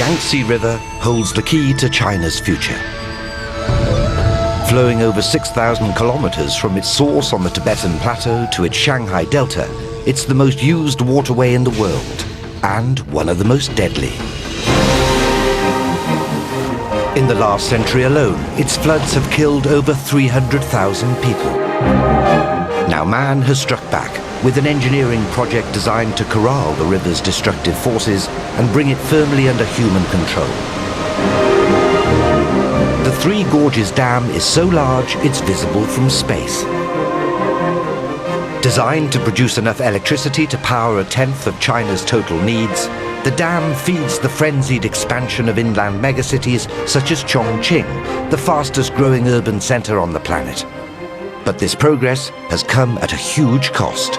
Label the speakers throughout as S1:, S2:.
S1: Yangtze River holds the key to China's future. Flowing over 6,000 kilometers from its source on the Tibetan Plateau to its Shanghai Delta, it's the most used waterway in the world, and one of the most deadly. In the last century alone, its floods have killed over 300,000 people. Now man has struck back with an engineering project designed to corral the river's destructive forces and bring it firmly under human control. The Three Gorges Dam is so large it's visible from space. Designed to produce enough electricity to power a tenth of China's total needs, the dam feeds the frenzied expansion of inland megacities such as Chongqing, the fastest growing urban center on the planet. But this progress has come at a huge cost.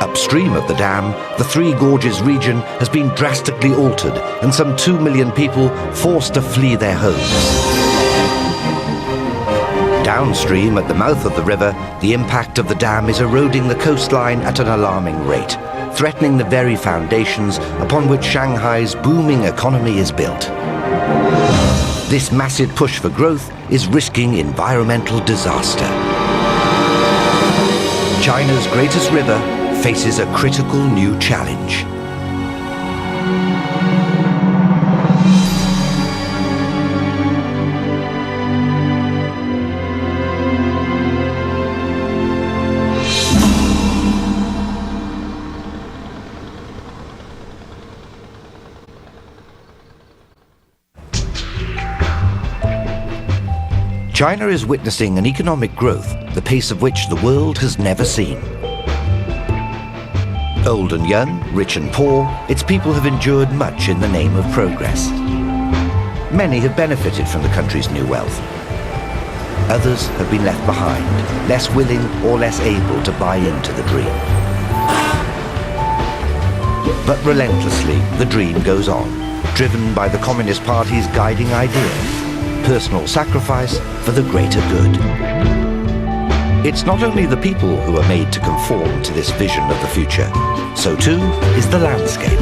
S1: Upstream of the dam, the Three Gorges region has been drastically altered and some 2 million people forced to flee their homes. Downstream at the mouth of the river, the impact of the dam is eroding the coastline at an alarming rate, threatening the very foundations upon which Shanghai's booming economy is built. This massive push for growth is risking environmental disaster. China's greatest river faces a critical new challenge. China is witnessing an economic growth, the pace of which the world has never seen. Old and young, rich and poor, its people have endured much in the name of progress. Many have benefited from the country's new wealth. Others have been left behind, less willing or less able to buy into the dream. But relentlessly, the dream goes on, driven by the Communist Party's guiding idea: personal sacrifice for the greater good. It's not only the people who are made to conform to this vision of the future, so too is the landscape.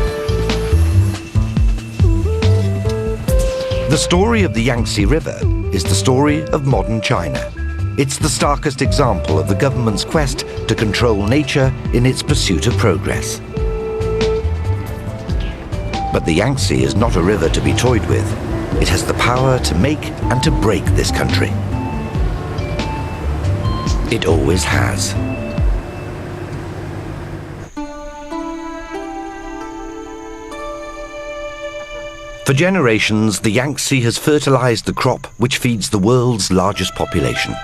S1: The story of the Yangtze River is the story of modern China. It's the starkest example of the government's quest to control nature in its pursuit of progress. But the Yangtze is not a river to be toyed with. It has the power to make and to break this country. It always has. For generations, the Yangtze has fertilized the crop which feeds the world's largest population.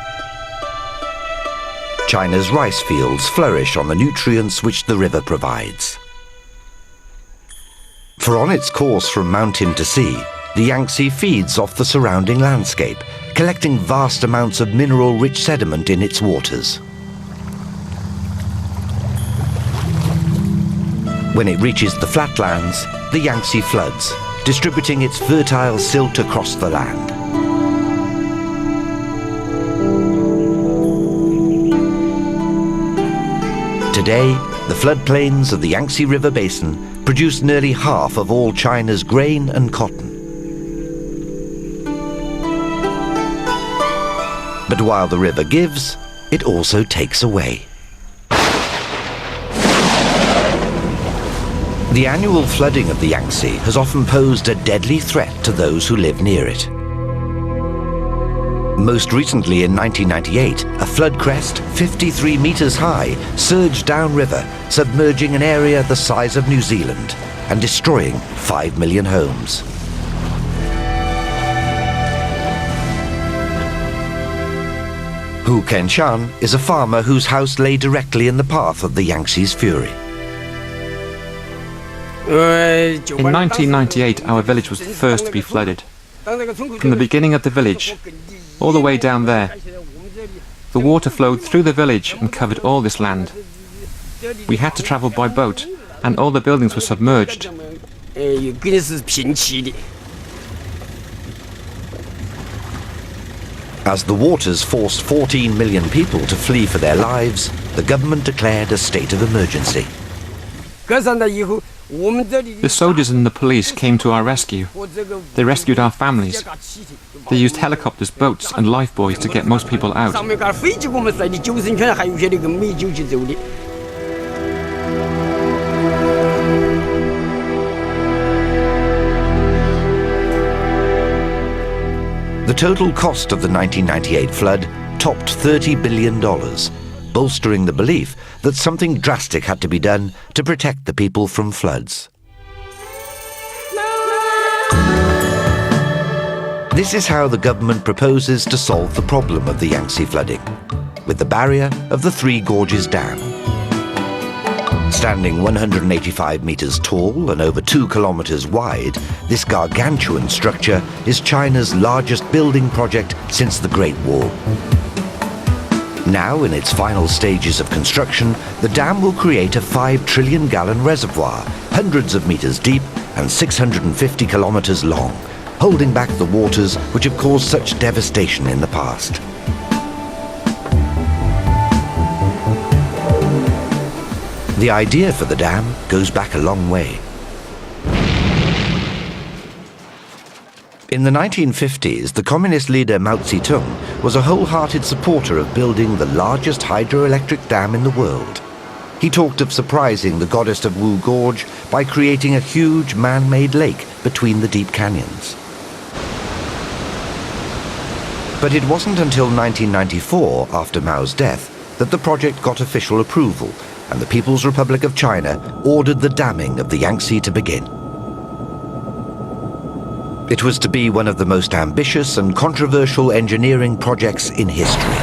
S1: China's rice fields flourish on the nutrients which the river provides. For on its course from mountain to sea, the Yangtze feeds off the surrounding landscape, collecting vast amounts of mineral-rich sediment in its waters. When it reaches the flatlands, the Yangtze floods, distributing its fertile silt across the land. Today, the floodplains of the Yangtze River Basin produce nearly half of all China's grain and cotton. But while the river gives, it also takes away. The annual flooding of the Yangtze has often posed a deadly threat to those who live near it. Most recently in 1998, a flood crest 53 meters high surged downriver, submerging an area the size of New Zealand and destroying 5 million homes. Hu Kenshan is a farmer whose house lay directly in the path of the Yangtze's fury.
S2: In 1998, our village was the first to be flooded. From the beginning of the village, all the way down there, the water flowed through the village and covered all this land. We had to travel by boat, and all the buildings were submerged.
S1: As the waters forced 14 million people to flee for their lives, the government declared a state of emergency.
S2: The soldiers and the police came to our rescue. They rescued our families. They used helicopters, boats and lifebuoys to get most people out.
S1: The total cost of the 1998 flood topped $30 billion, bolstering the belief that something drastic had to be done to protect the people from floods. This is how the government proposes to solve the problem of the Yangtze flooding, with the barrier of the Three Gorges Dam. Standing 185 meters tall and over 2 kilometers wide, this gargantuan structure is China's largest building project since the Great War. Now, in its final stages of construction, the dam will create a 5 trillion gallon reservoir, hundreds of meters deep and 650 kilometers long, holding back the waters which have caused such devastation in the past. The idea for the dam goes back a long way. In the 1950s, the communist leader Mao Zedong was a wholehearted supporter of building the largest hydroelectric dam in the world. He talked of surprising the goddess of Wu Gorge by creating a huge man-made lake between the deep canyons. But it wasn't until 1994, after Mao's death, that the project got official approval and the People's Republic of China ordered the damming of the Yangtze to begin. It was to be one of the most ambitious and controversial engineering projects in history.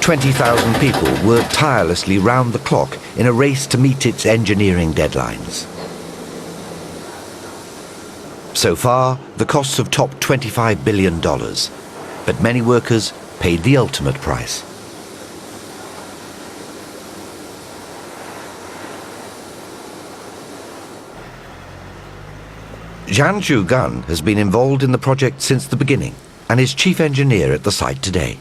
S1: 20,000 people worked tirelessly round the clock in a race to meet its engineering deadlines. So far, the costs have topped $25 billion, but many workers paid the ultimate price. Zhang Zhugan has been involved in the project since the beginning and is chief engineer at the site today.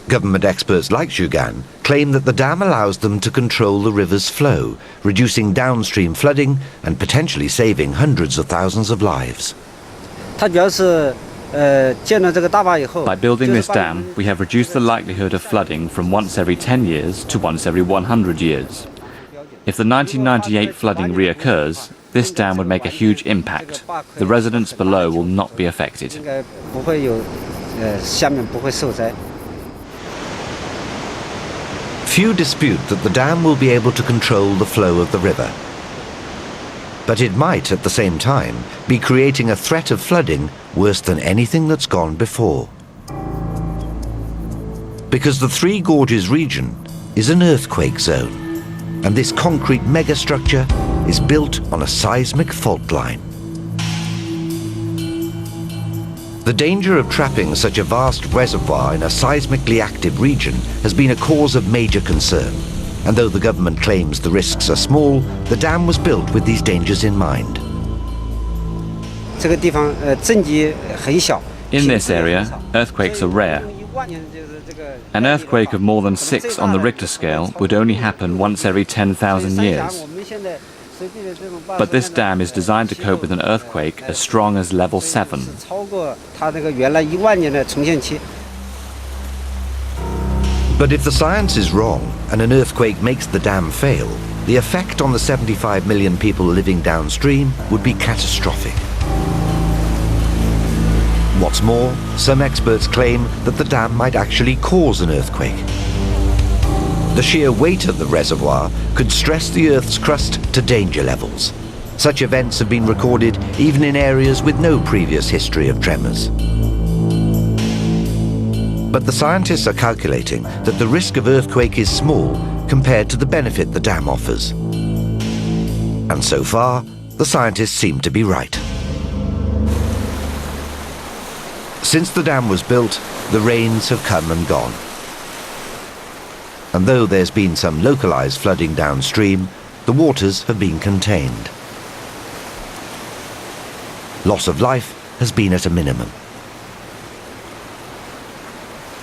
S1: Government experts like Zhugan claim that the dam allows them to control the river's flow, reducing downstream flooding and potentially saving hundreds of thousands of lives.
S3: By building this dam, we have reduced the likelihood of flooding from once every 10 years to once every 100 years. If the 1998 flooding reoccurs, this dam would make a huge impact. The residents below will not be affected.
S1: Few dispute that the dam will be able to control the flow of the river. But it might, at the same time, be creating a threat of flooding worse than anything that's gone before. Because the Three Gorges region is an earthquake zone, and this concrete megastructure is built on a seismic fault line. The danger of trapping such a vast reservoir in a seismically active region has been a cause of major concern. And though the government claims the risks are small, the dam was built with these dangers in mind.
S3: In this area, earthquakes are rare. An earthquake of more than 6 on the Richter scale would only happen once every 10,000 years. But this dam is designed to cope with an earthquake as strong as level 7.
S1: But if the science is wrong and an earthquake makes the dam fail, the effect on the 75 million people living downstream would be catastrophic. What's more, some experts claim that the dam might actually cause an earthquake. The sheer weight of the reservoir could stress the Earth's crust to danger levels. Such events have been recorded even in areas with no previous history of tremors. But the scientists are calculating that the risk of earthquake is small compared to the benefit the dam offers. And so far, the scientists seem to be right. Since the dam was built, the rains have come and gone. And though there's been some localized flooding downstream, the waters have been contained. Loss of life has been at a minimum.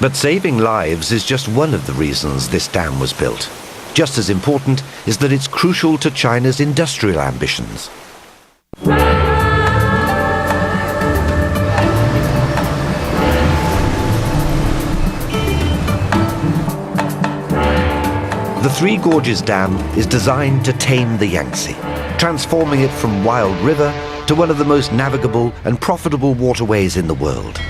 S1: But saving lives is just one of the reasons this dam was built. Just as important is that it's crucial to China's industrial ambitions. The Three Gorges Dam is designed to tame the Yangtze, transforming it from wild river to one of the most navigable and profitable waterways in the world.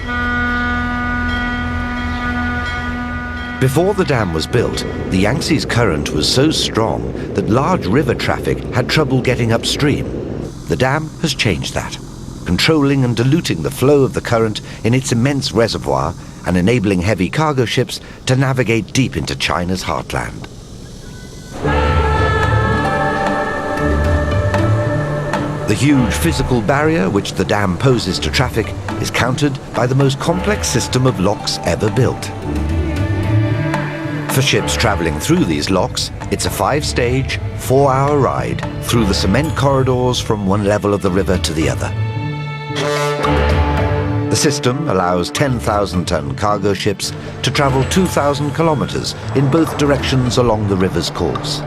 S1: Before the dam was built, the Yangtze's current was so strong that large river traffic had trouble getting upstream. The dam has changed that, controlling and diluting the flow of the current in its immense reservoir and enabling heavy cargo ships to navigate deep into China's heartland. The huge physical barrier which the dam poses to traffic is countered by the most complex system of locks ever built. For ships travelling through these locks, it's a 5-stage, 4-hour ride through the cement corridors from one level of the river to the other. The system allows 10,000-ton cargo ships to travel 2,000 kilometres in both directions along the river's course.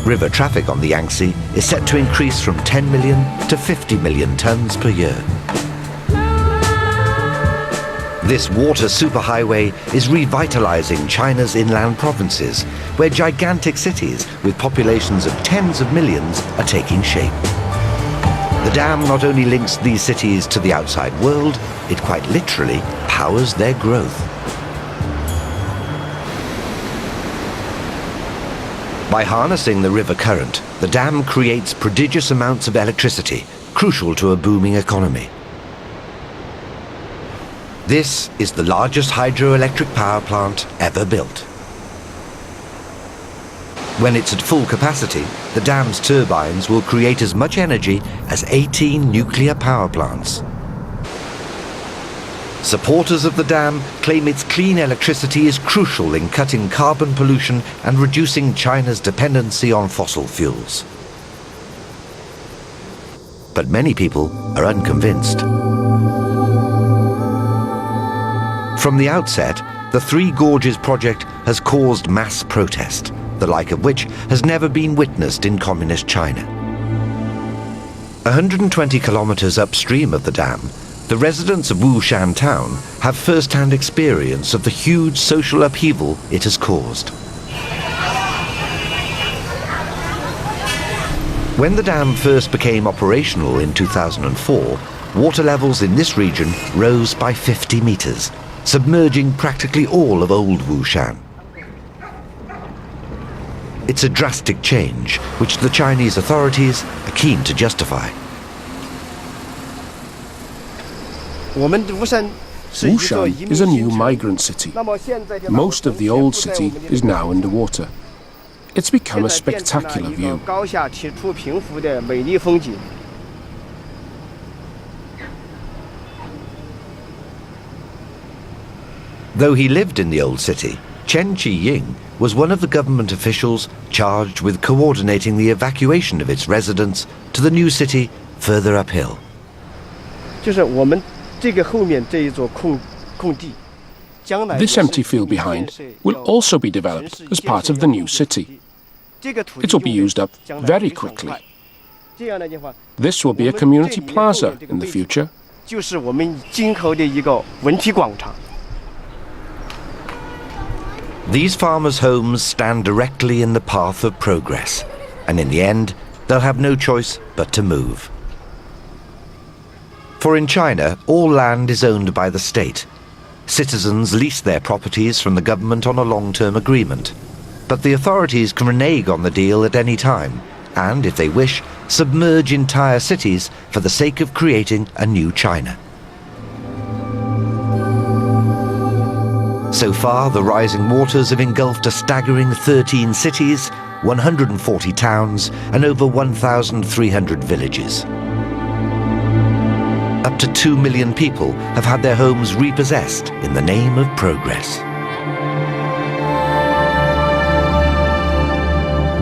S1: River traffic on the Yangtze is set to increase from 10 million to 50 million tons per year. This water superhighway is revitalizing China's inland provinces, where gigantic cities with populations of tens of millions are taking shape. The dam not only links these cities to the outside world, it quite literally powers their growth. By harnessing the river current, the dam creates prodigious amounts of electricity, crucial to a booming economy. This is the largest hydroelectric power plant ever built. When it's at full capacity, the dam's turbines will create as much energy as 18 nuclear power plants. Supporters of the dam claim its clean electricity is crucial in cutting carbon pollution and reducing China's dependency on fossil fuels. But many people are unconvinced. From the outset, the Three Gorges project has caused mass protest, the like of which has never been witnessed in communist China. 120 kilometers upstream of the dam, the residents of Wushan town have first-hand experience of the huge social upheaval it has caused. When the dam first became operational in 2004, water levels in this region rose by 50 meters, submerging practically all of old Wushan. It's a drastic change, which the Chinese authorities are keen to justify.
S4: Wushan is a new migrant city. Most of the old city is now underwater. It's become a spectacular view.
S1: Though he lived in the old city, Chen Qiying was one of the government officials charged with coordinating the evacuation of its residents to the new city further uphill.
S4: This empty field behind will also be developed as part of the new city. It will be used up very quickly. This will be a community plaza in the future.
S1: These farmers' homes stand directly in the path of progress, and in the end, they'll have no choice but to move. For in China, all land is owned by the state. Citizens lease their properties from the government on a long-term agreement. But the authorities can renege on the deal at any time, and, if they wish, submerge entire cities for the sake of creating a new China. So far, the rising waters have engulfed a staggering 13 cities, 140 towns, and over 1,300 villages. Up to 2 million people have had their homes repossessed in the name of progress.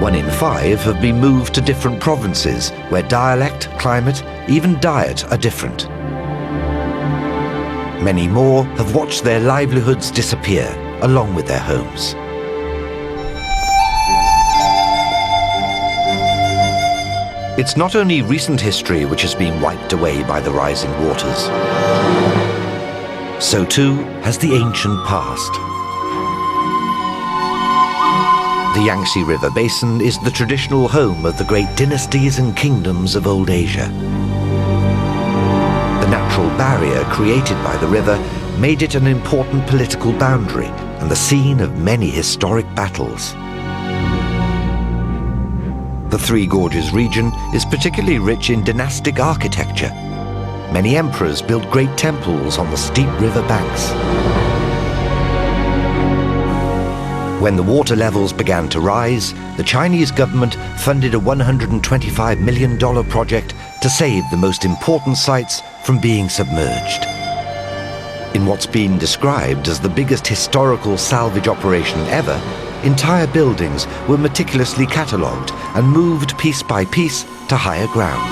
S1: 1 in 5 have been moved to different provinces where dialect, climate, even diet are different. Many more have watched their livelihoods disappear, along with their homes. It's not only recent history which has been wiped away by the rising waters. So too has the ancient past. The Yangtze River Basin is the traditional home of the great dynasties and kingdoms of old Asia. The natural barrier created by the river made it an important political boundary and the scene of many historic battles. The Three Gorges region is particularly rich in dynastic architecture. Many emperors built great temples on the steep river banks. When the water levels began to rise, the Chinese government funded a $125 million project to save the most important sites from being submerged. In what's been described as the biggest historical salvage operation ever, entire buildings were meticulously catalogued and moved piece by piece to higher ground.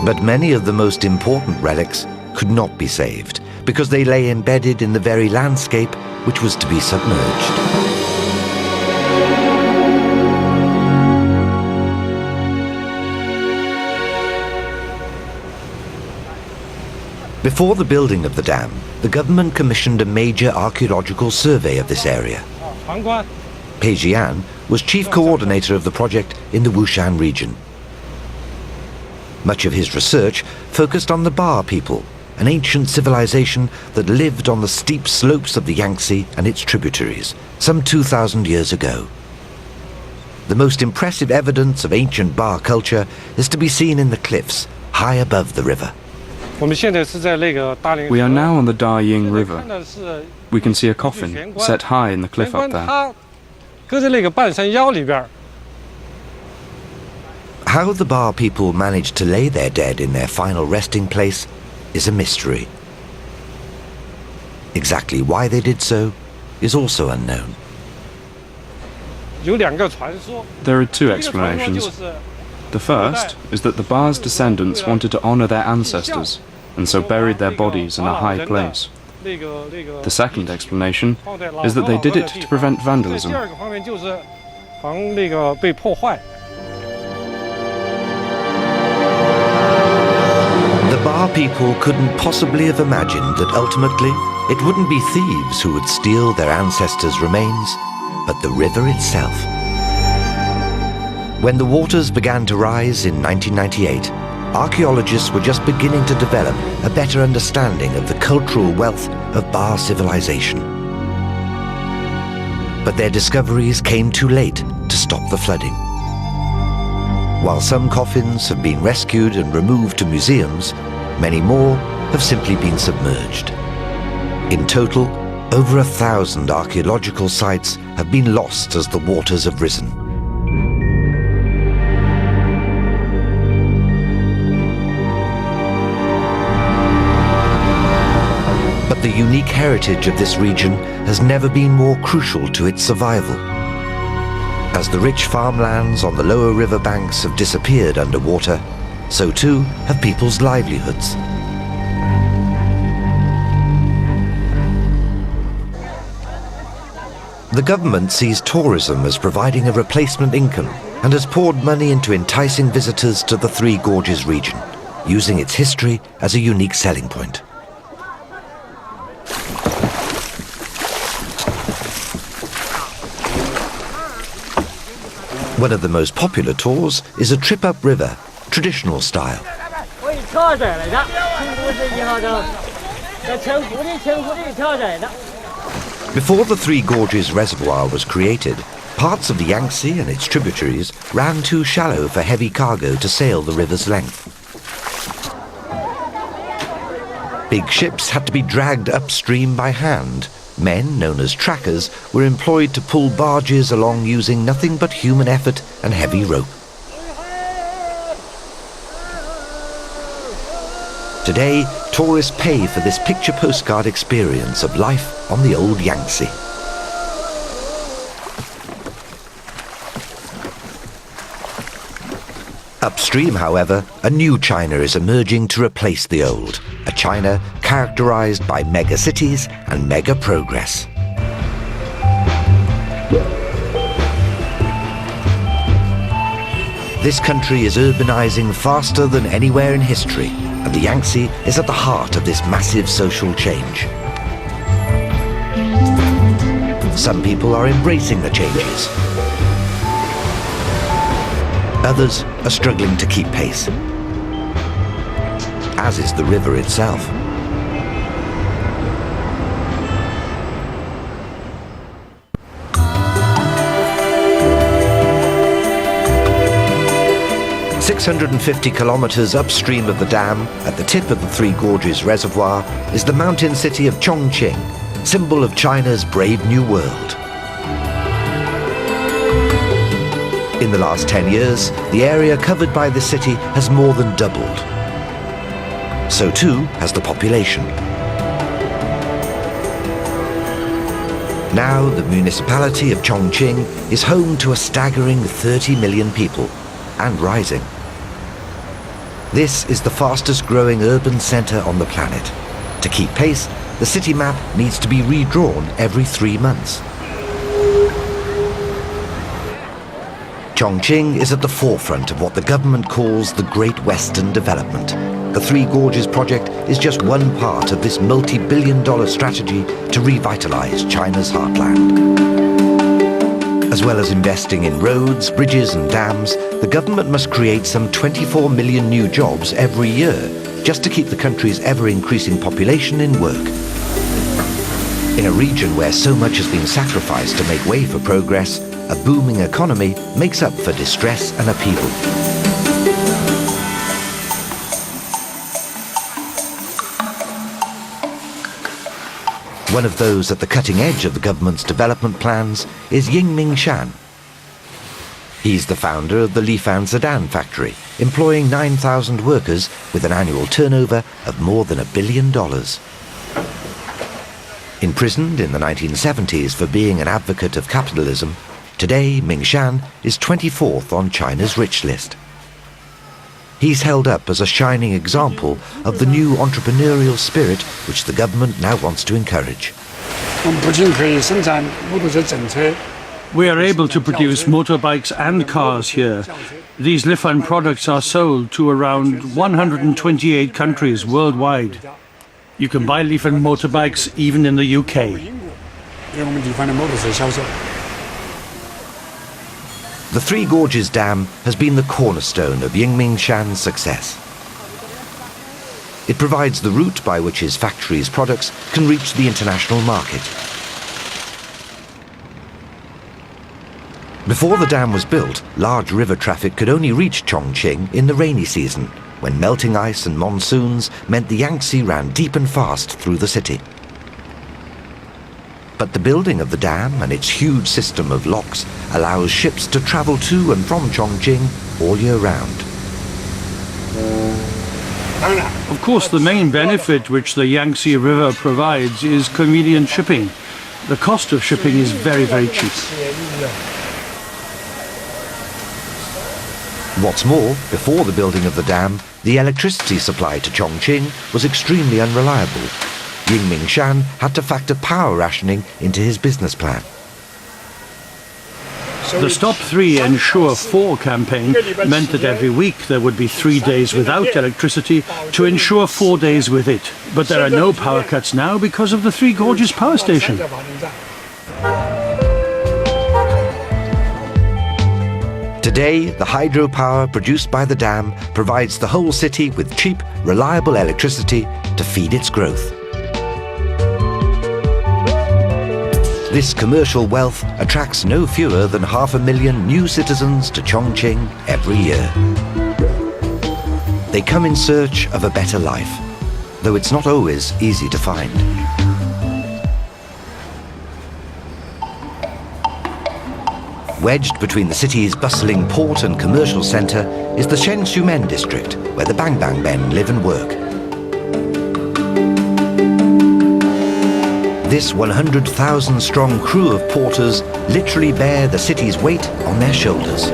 S1: But many of the most important relics could not be saved because they lay embedded in the very landscape which was to be submerged. Before the building of the dam, the government commissioned a major archaeological survey of this area. Pei Jian was chief coordinator of the project in the Wushan region. Much of his research focused on the Ba people, an ancient civilization that lived on the steep slopes of the Yangtze and its tributaries, some 2,000 years ago. The most impressive evidence of ancient Ba culture is to be seen in the cliffs high above the river.
S5: We are now on the Daying River. We can see a coffin set high in the cliff up there.
S1: How the Ba people managed to lay their dead in their final resting place is a mystery. Exactly why they did so is also unknown.
S5: There are two explanations. The first is that the Ba's descendants wanted to honor their ancestors and so buried their bodies in a high place. The second explanation is that they did it to prevent vandalism.
S1: The Ba people couldn't possibly have imagined that ultimately it wouldn't be thieves who would steal their ancestors' remains, but the river itself. When the waters began to rise in 1998, archaeologists were just beginning to develop a better understanding of the cultural wealth of Ba civilization. But their discoveries came too late to stop the flooding. While some coffins have been rescued and removed to museums, many more have simply been submerged. In total, over 1,000 archaeological sites have been lost as the waters have risen. But the unique heritage of this region has never been more crucial to its survival. As the rich farmlands on the lower river banks have disappeared underwater, so too have people's livelihoods. The government sees tourism as providing a replacement income and has poured money into enticing visitors to the Three Gorges region, using its history as a unique selling point. One of the most popular tours is a trip upriver, traditional style. Before the Three Gorges Reservoir was created, parts of the Yangtze and its tributaries ran too shallow for heavy cargo to sail the river's length. Big ships had to be dragged upstream by hand. Men, known as trackers, were employed to pull barges along using nothing but human effort and heavy rope. Today, tourists pay for this picture postcard experience of life on the old Yangtze. Upstream, however, a new China is emerging to replace the old. a China characterized by mega-cities and mega-progress. This country is urbanizing faster than anywhere in history, and the Yangtze is at the heart of this massive social change. Some people are embracing the changes. Others are struggling to keep pace, as is the river itself. "650 kilometers upstream of the dam, at the tip of the Three Gorges Reservoir, is the mountain city of Chongqing, symbol of China's brave new world. In the last 10 years, the area covered by the city has more than doubled. So too has the population. Now the municipality of Chongqing is home to a staggering 30 million people, and rising. This is the fastest growing urban centre on the planet. To keep pace, the city map needs to be redrawn every 3 months. Chongqing is at the forefront of what the government calls the Great Western Development. The Three Gorges project is just one part of this multi-billion-dollar strategy to revitalise China's heartland. As well as investing in roads, bridges and dams, the government must create some 24 million new jobs every year, just to keep the country's ever-increasing population in work. In a region where so much has been sacrificed to make way for progress, a booming economy makes up for distress and upheaval. One of those at the cutting edge of the government's development plans is Yingming Shan. He's the founder of the Lifan sedan factory, employing 9,000 workers with an annual turnover of more than $1 billion. Imprisoned in the 1970s for being an advocate of capitalism, today Ming Shan is 24th on China's rich list. He's held up as a shining example of the new entrepreneurial spirit which the government now wants to encourage.
S6: We are able to produce motorbikes and cars here. These Lifan products are sold to around 128 countries worldwide. You can buy Lifan motorbikes even in the UK.
S1: The Three Gorges Dam has been the cornerstone of Yingming Shan's success. It provides the route by which his factory's products can reach the international market. Before the dam was built, large river traffic could only reach Chongqing in the rainy season, when melting ice and monsoons meant the Yangtze ran deep and fast through the city. But the building of the dam and its huge system of locks allows ships to travel to and from Chongqing all year round.
S6: Of course, the main benefit which the Yangtze River provides is convenient shipping. The cost of shipping is very, very cheap.
S1: What's more, before the building of the dam, the electricity supply to Chongqing was extremely unreliable. Yingming Shan had to factor power rationing into his business plan.
S6: The Stop 3 Ensure 4 campaign meant that every week there would be 3 days without electricity to ensure 4 days with it. But there are no power cuts now because of the Three Gorges power station.
S1: Today, the hydropower produced by the dam provides the whole city with cheap, reliable electricity to feed its growth. This commercial wealth attracts no fewer than 500,000 new citizens to Chongqing every year. They come in search of a better life, though it's not always easy to find. Wedged between the city's bustling port and commercial centre is the Shensumen district, where the Bangbang men live and work. This 100,000-strong crew of porters literally bear the city's weight on their shoulders.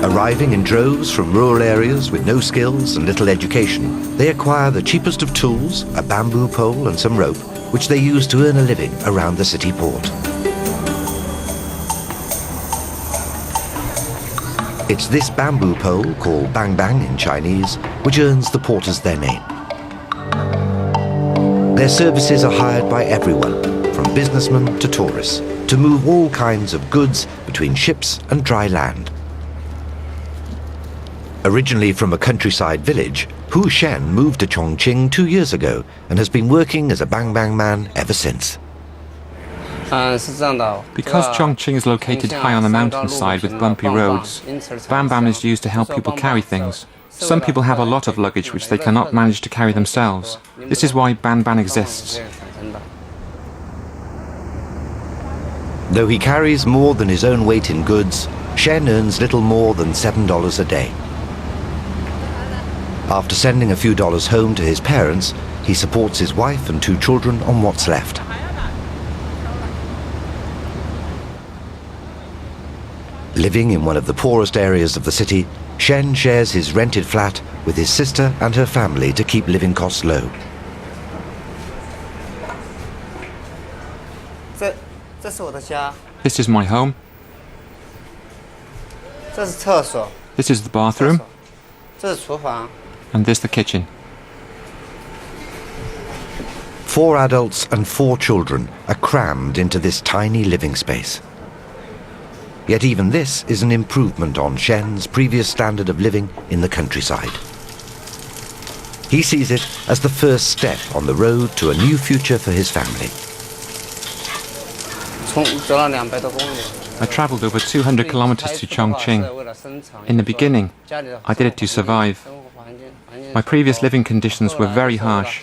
S1: A Arriving in droves from rural areas with no skills and little education, they acquire the cheapest of tools, a bamboo pole and some rope, which they use to earn a living around the city port. It's this bamboo pole, called bang bang in Chinese, which earns the porters their name. Their services are hired by everyone, from businessmen to tourists, to move all kinds of goods between ships and dry land. Originally from a countryside village, Hu Shen moved to Chongqing 2 years ago and has been working as a bang bang man ever since.
S2: Because Chongqing is located high on the mountainside with bumpy roads, bang bang is used to help people carry things. Some people have a lot of luggage which they cannot manage to carry themselves. This is why bang bang exists.
S1: Though he carries more than his own weight in goods, Shen earns little more than $7 a day. After sending a few dollars home to his parents, he supports his wife and 2 children on what's left. Living in one of the poorest areas of the city, Shen shares his rented flat with his sister and her family to keep living costs low.
S2: This is my home. This is the bathroom. And this the kitchen.
S1: 4 adults and 4 children are crammed into this tiny living space. Yet even this is an improvement on Shen's previous standard of living in the countryside. He sees it as the first step on the road to a new future for his family.
S2: I travelled over 200 kilometers to Chongqing. In the beginning, I did it to survive. My previous living conditions were very harsh.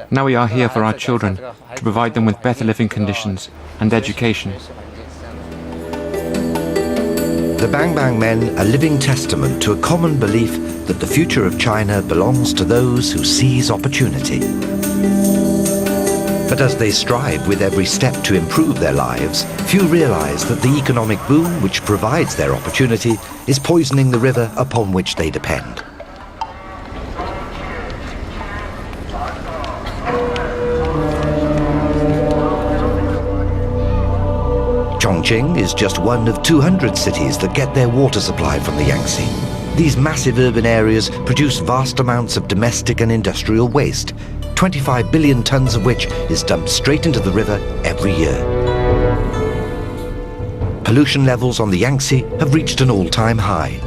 S2: Now we are here for our children, to provide them with better living conditions and education.
S1: The Bang Bang men are living testament to a common belief that the future of China belongs to those who seize opportunity. But as they strive with every step to improve their lives, few realize that the economic boom which provides their opportunity is poisoning the river upon which they depend. Chongqing is just one of 200 cities that get their water supply from the Yangtze. These massive urban areas produce vast amounts of domestic and industrial waste, 25 billion tons of which is dumped straight into the river every year. Pollution levels on the Yangtze have reached an all-time high.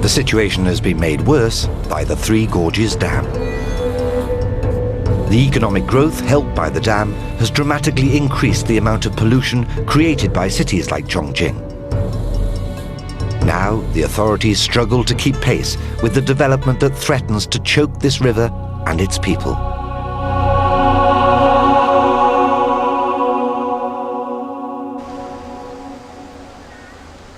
S1: The situation has been made worse by the Three Gorges Dam. The economic growth helped by the dam has dramatically increased the amount of pollution created by cities like Chongqing. Now, the authorities struggle to keep pace with the development that threatens to choke this river and its people.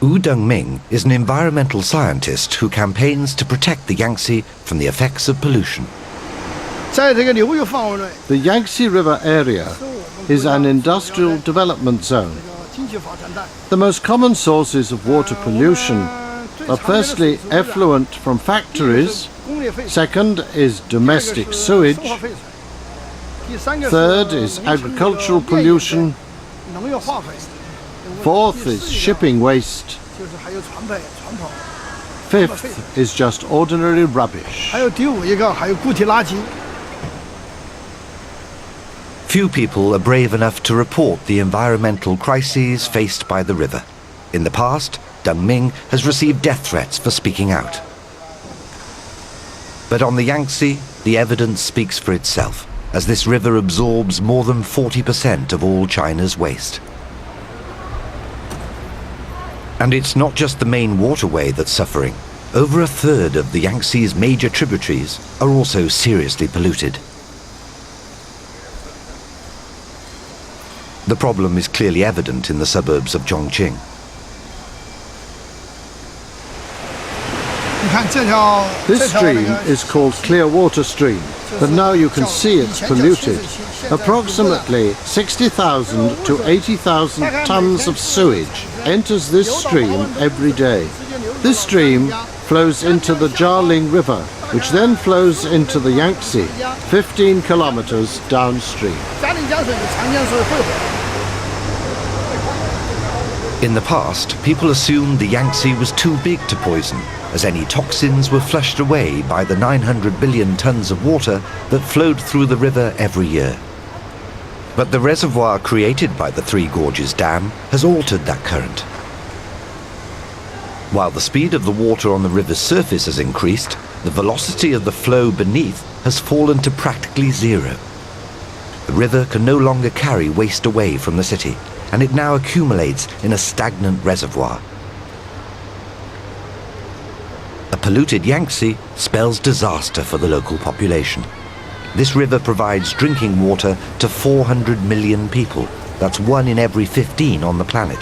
S1: Wu Dongming is an environmental scientist who campaigns to protect the Yangtze from the effects of pollution.
S7: The Yangtze River area is an industrial development zone. The most common sources of water pollution are firstly effluent from factories, second is domestic sewage, third is agricultural pollution, fourth is shipping waste, fifth is just ordinary rubbish.
S1: Few people are brave enough to report the environmental crises faced by the river. In the past, Dongming has received death threats for speaking out. But on the Yangtze, the evidence speaks for itself, as this river absorbs more than 40% of all China's waste. And it's not just the main waterway that's suffering. Over a third of the Yangtze's major tributaries are also seriously polluted. The problem is clearly evident in the suburbs of Chongqing.
S7: This stream is called Clear Water Stream, but now you can see it's polluted. Approximately 60,000 to 80,000 tons of sewage enters this stream every day. This stream flows into the Jialing River, which then flows into the Yangtze, 15 kilometers downstream.
S1: In the past, people assumed the Yangtze was too big to poison, as any toxins were flushed away by the 900 billion tons of water that flowed through the river every year. But the reservoir created by the Three Gorges Dam has altered that current. While the speed of the water on the river's surface has increased, the velocity of the flow beneath has fallen to practically zero. The river can no longer carry waste away from the city, and it now accumulates in a stagnant reservoir. A polluted Yangtze spells disaster for the local population. This river provides drinking water to 400 million people. That's 1 in every 15 on the planet.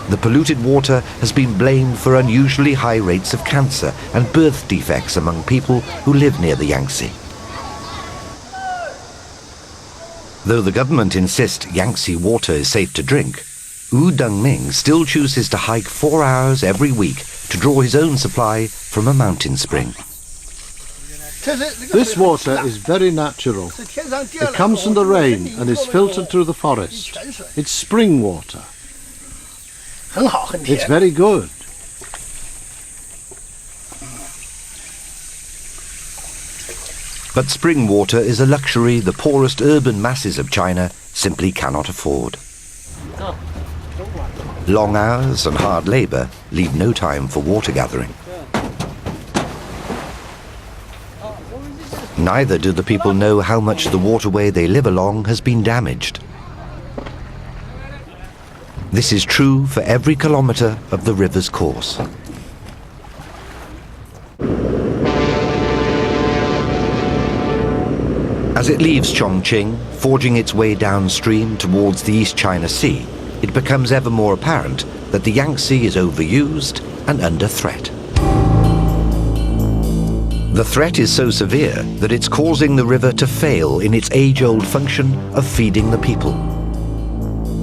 S1: The polluted water has been blamed for unusually high rates of cancer and birth defects among people who live near the Yangtze. Though the government insists Yangtze water is safe to drink, Wu Dengming still chooses to hike 4 hours every week to draw his own supply from a mountain spring.
S7: This water is very natural. It comes from the rain and is filtered through the forest. It's spring water. It's very good.
S1: But spring water is a luxury the poorest urban masses of China simply cannot afford. Long hours and hard labor leave no time for water gathering. Neither do the people know how much the waterway they live along has been damaged. This is true for every kilometer of the river's course. As it leaves Chongqing, forging its way downstream towards the East China Sea, it becomes ever more apparent that the Yangtze is overused and under threat. The threat is so severe that it's causing the river to fail in its age-old function of feeding the people.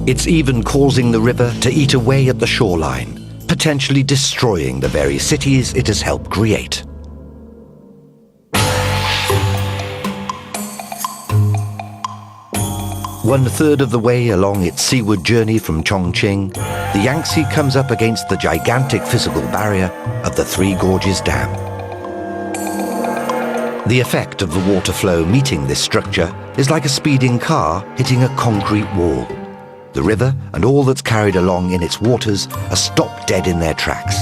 S1: It's even causing the river to eat away at the shoreline, potentially destroying the very cities it has helped create. One-third of the way along its seaward journey from Chongqing, the Yangtze comes up against the gigantic physical barrier of the Three Gorges Dam. The effect of the water flow meeting this structure is like a speeding car hitting a concrete wall. The river and all that's carried along in its waters are stopped dead in their tracks.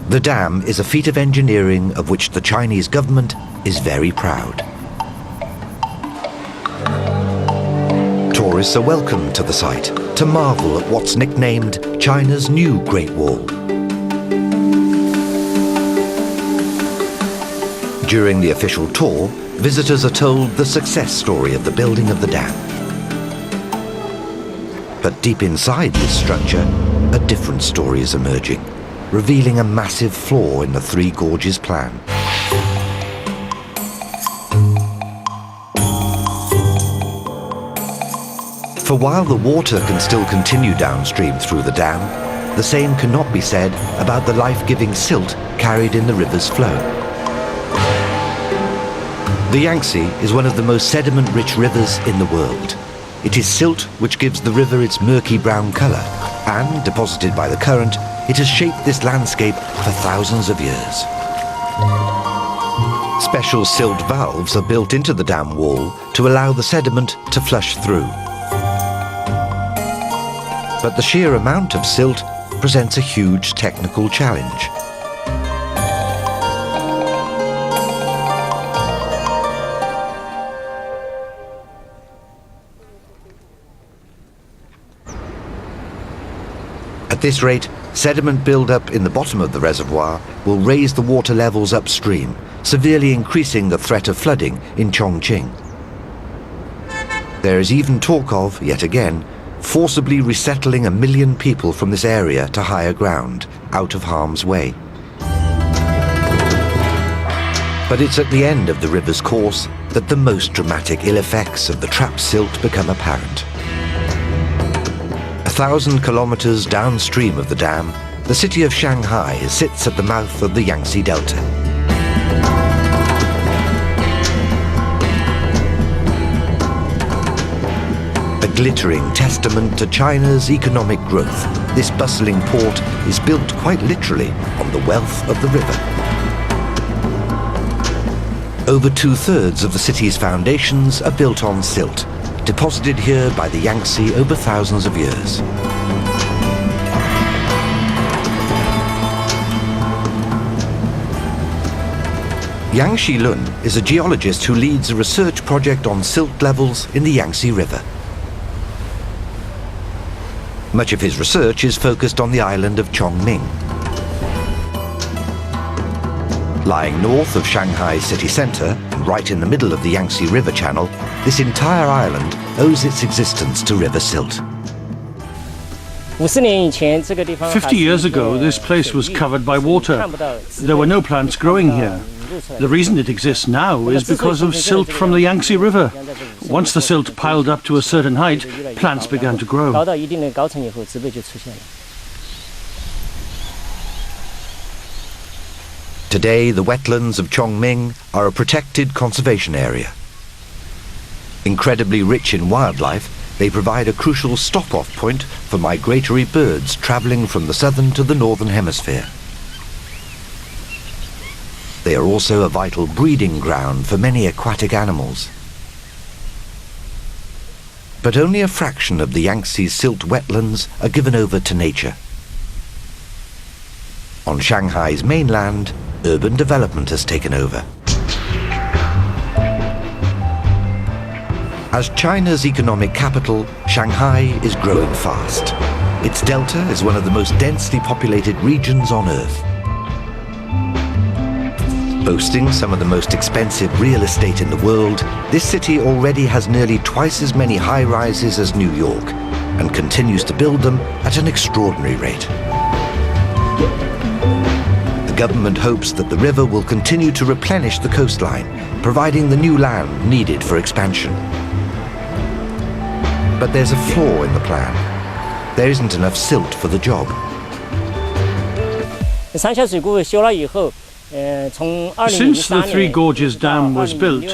S1: The dam is a feat of engineering of which the Chinese government is very proud. Tourists are welcome to the site to marvel at what's nicknamed China's new Great Wall. During the official tour, visitors are told the success story of the building of the dam. But deep inside this structure, a different story is emerging, revealing a massive flaw in the Three Gorges plan. For while the water can still continue downstream through the dam, the same cannot be said about the life-giving silt carried in the river's flow. The Yangtze is one of the most sediment-rich rivers in the world. It is silt which gives the river its murky brown color, and, deposited by the current, it has shaped this landscape for thousands of years. Special silt valves are built into the dam wall to allow the sediment to flush through. But the sheer amount of silt presents a huge technical challenge. At this rate, sediment build-up in the bottom of the reservoir will raise the water levels upstream, severely increasing the threat of flooding in Chongqing. There is even talk of, yet again, forcibly resettling 1 million people from this area to higher ground, out of harm's way. But it's at the end of the river's course that the most dramatic ill effects of the trapped silt become apparent. 1,000 kilometers downstream of the dam, the city of Shanghai sits at the mouth of the Yangtze Delta. A glittering testament to China's economic growth, this bustling port is built quite literally on the wealth of the river. Over 2/3 of the city's foundations are built on silt, deposited here by the Yangtze over thousands of years. Yang Shilun is a geologist who leads a research project on silt levels in the Yangtze River. Much of his research is focused on the island of Chongming. Lying north of Shanghai's city centre, and right in the middle of the Yangtze River channel, this entire island owes its existence to river silt.
S6: 50 years ago, this place was covered by water. There were no plants growing here. The reason it exists now is because of silt from the Yangtze River. Once the silt piled up to a certain height, plants began to grow.
S1: Today, the wetlands of Chongming are a protected conservation area. Incredibly rich in wildlife, they provide a crucial stop-off point for migratory birds travelling from the southern to the northern hemisphere. They are also a vital breeding ground for many aquatic animals. But only a fraction of the Yangtze's silt wetlands are given over to nature. On Shanghai's mainland, urban development has taken over. As China's economic capital, Shanghai is growing fast. Its delta is one of the most densely populated regions on Earth. Boasting some of the most expensive real estate in the world, this city already has nearly twice as many high-rises as New York, and continues to build them at an extraordinary rate. The government hopes that the river will continue to replenish the coastline, providing the new land needed for expansion. But there's a flaw in the plan. There isn't enough silt for the job.
S6: Since the Three Gorges Dam was built,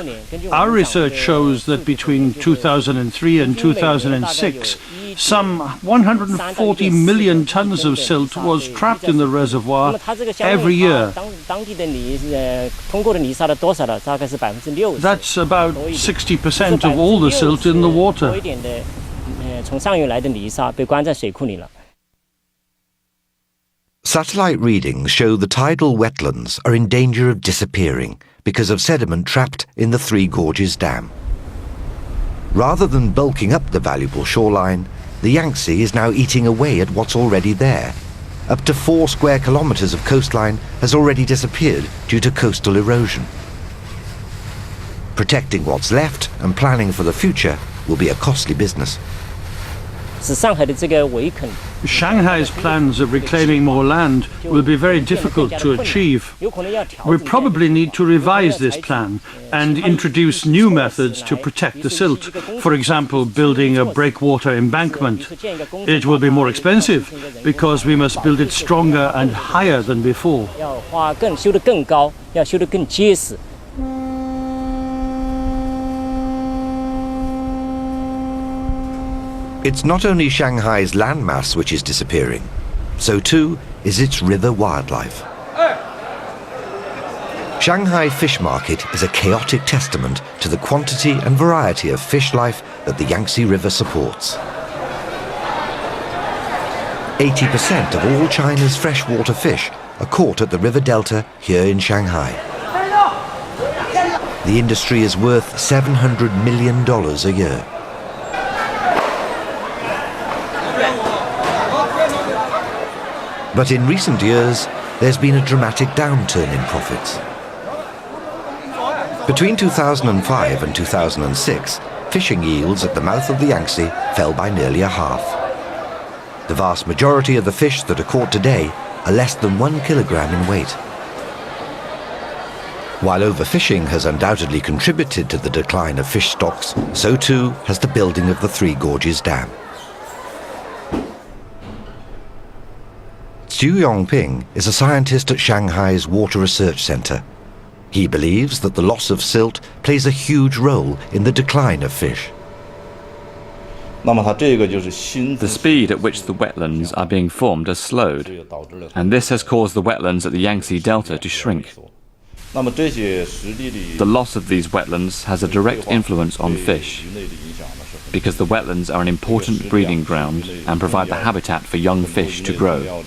S6: our research shows that between 2003 and 2006, some 140 million tons of silt was trapped in the reservoir every year. That's about 60% of all the silt in the water.
S1: Satellite readings show the tidal wetlands are in danger of disappearing because of sediment trapped in the Three Gorges Dam. Rather than bulking up the valuable shoreline, the Yangtze is now eating away at what's already there. Up to 4 square kilometers of coastline has already disappeared due to coastal erosion. Protecting what's left and planning for the future will be a costly business.
S6: Shanghai's plans of reclaiming more land will be very difficult to achieve. We probably need to revise this plan and introduce new methods to protect the silt. For example, building a breakwater embankment. It will be more expensive because we must build it stronger and higher than before.
S1: It's not only Shanghai's landmass which is disappearing, so too is its river wildlife. Shanghai Fish Market is a chaotic testament to the quantity and variety of fish life that the Yangtze River supports. 80% of all China's freshwater fish are caught at the river delta here in Shanghai. The industry is worth $700 million a year. But in recent years, there's been a dramatic downturn in profits. Between 2005 and 2006, fishing yields at the mouth of the Yangtze fell by nearly a half. The vast majority of the fish that are caught today are less than 1 kilogram in weight. While overfishing has undoubtedly contributed to the decline of fish stocks, so too has the building of the Three Gorges Dam. Xu Yongping is a scientist at Shanghai's Water Research Center. He believes that the loss of silt plays a huge role in the decline of fish.
S3: The speed at which the wetlands are being formed has slowed, and this has caused the wetlands at the Yangtze Delta to shrink. The loss of these wetlands has a direct influence on fish, because the wetlands are an important breeding ground and provide the habitat for young fish to grow.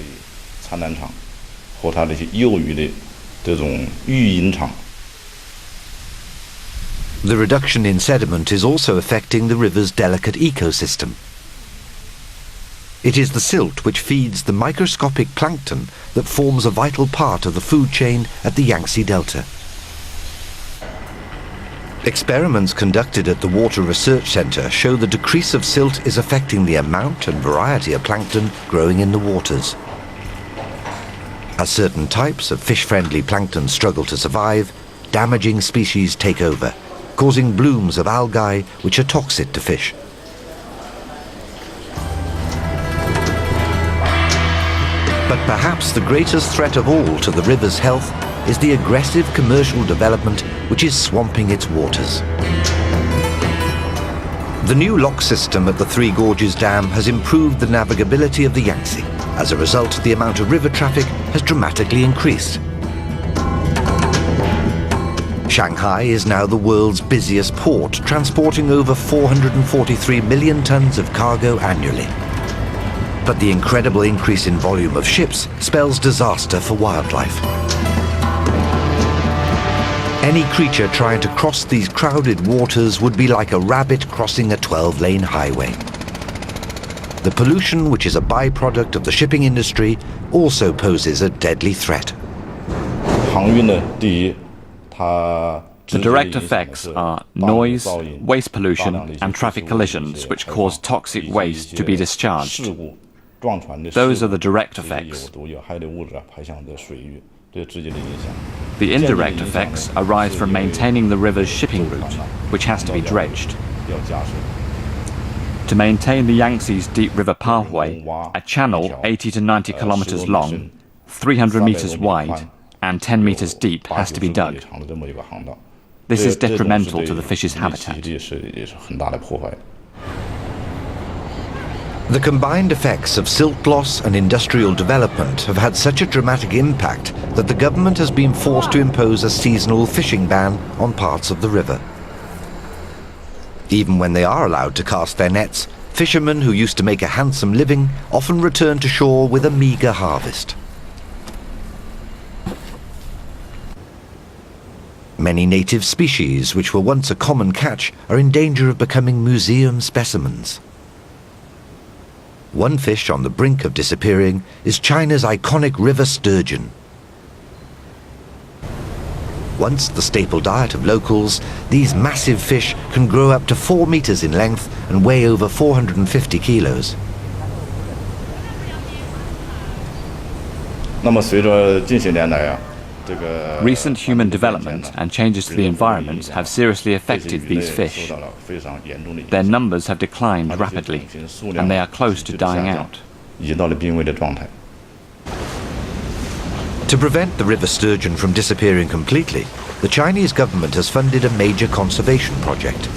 S1: The reduction in sediment is also affecting the river's delicate ecosystem. It is the silt which feeds the microscopic plankton that forms a vital part of the food chain at the Yangtze Delta. Experiments conducted at the Water Research Center show the decrease of silt is affecting the amount and variety of plankton growing in the waters. As certain types of fish-friendly plankton struggle to survive, damaging species take over, causing blooms of algae which are toxic to fish. But perhaps the greatest threat of all to the river's health is the aggressive commercial development which is swamping its waters. The new lock system at the Three Gorges Dam has improved the navigability of the Yangtze. As a result, the amount of river traffic has dramatically increased. Shanghai is now the world's busiest port, transporting over 443 million tons of cargo annually. But the incredible increase in volume of ships spells disaster for wildlife. Any creature trying to cross these crowded waters would be like a rabbit crossing a 12-lane highway. The pollution, which is a byproduct of the shipping industry, also poses a deadly threat.
S3: The direct effects are noise, waste pollution, and traffic collisions which cause toxic waste to be discharged. Those are the direct effects. The indirect effects arise from maintaining the river's shipping route, which has to be dredged. To maintain the Yangtze's deep river pathway, a channel 80 to 90 kilometers long, 300 meters wide, and 10 meters deep has to be dug. This is detrimental to the fish's habitat.
S1: The combined effects of silt loss and industrial development have had such a dramatic impact that the government has been forced to impose a seasonal fishing ban on parts of the river. Even when they are allowed to cast their nets, fishermen who used to make a handsome living often return to shore with a meagre harvest. Many native species, which were once a common catch, are in danger of becoming museum specimens. One fish on the brink of disappearing is China's iconic river sturgeon. Once the staple diet of locals, these massive fish can grow up to 4 meters in length and weigh over 450 kilos.
S3: Recent human development and changes to the environment have seriously affected these fish. Their numbers have declined rapidly, and they are close to dying out.
S1: To prevent the river sturgeon from disappearing completely, the Chinese government has funded a major conservation project.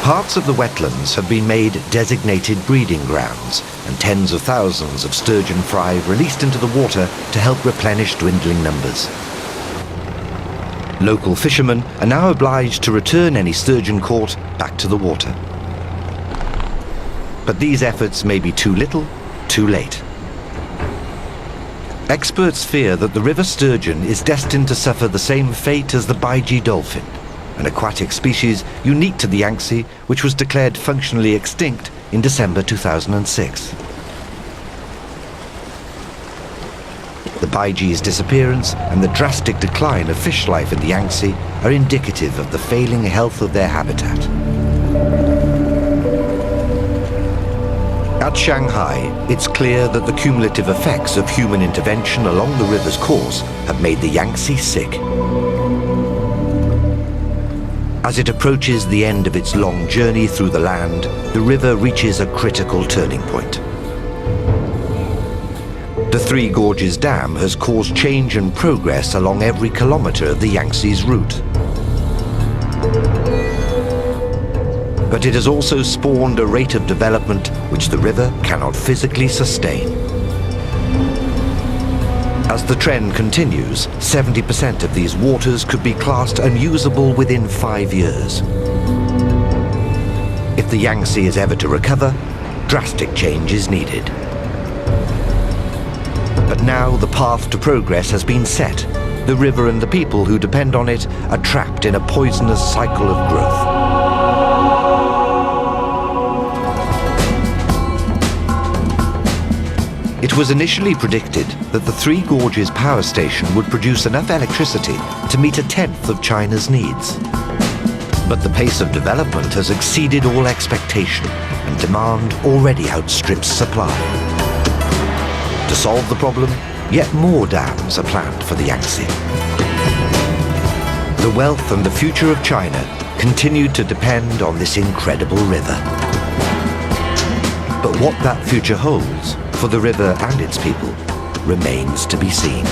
S1: Parts of the wetlands have been made designated breeding grounds, and tens of thousands of sturgeon fry released into the water to help replenish dwindling numbers. Local fishermen are now obliged to return any sturgeon caught back to the water. But these efforts may be too little, too late. Experts fear that the river sturgeon is destined to suffer the same fate as the baiji dolphin, an aquatic species unique to the Yangtze, which was declared functionally extinct in December 2006. The baiji's disappearance and the drastic decline of fish life in the Yangtze are indicative of the failing health of their habitat. At Shanghai, it's clear that the cumulative effects of human intervention along the river's course have made the Yangtze sick. As it approaches the end of its long journey through the land, the river reaches a critical turning point. The Three Gorges Dam has caused change and progress along every kilometre of the Yangtze's route. But it has also spawned a rate of development which the river cannot physically sustain. As the trend continues, 70% of these waters could be classed unusable within 5 years. If the Yangtze is ever to recover, drastic change is needed. But now the path to progress has been set. The river and the people who depend on it are trapped in a poisonous cycle of growth. It was initially predicted that the Three Gorges power station would produce enough electricity to meet 1/10 of China's needs. But the pace of development has exceeded all expectation, and demand already outstrips supply. To solve the problem, yet more dams are planned for the Yangtze. The wealth and the future of China continued to depend on this incredible river. But what that future holds for the river and its people remains to be seen.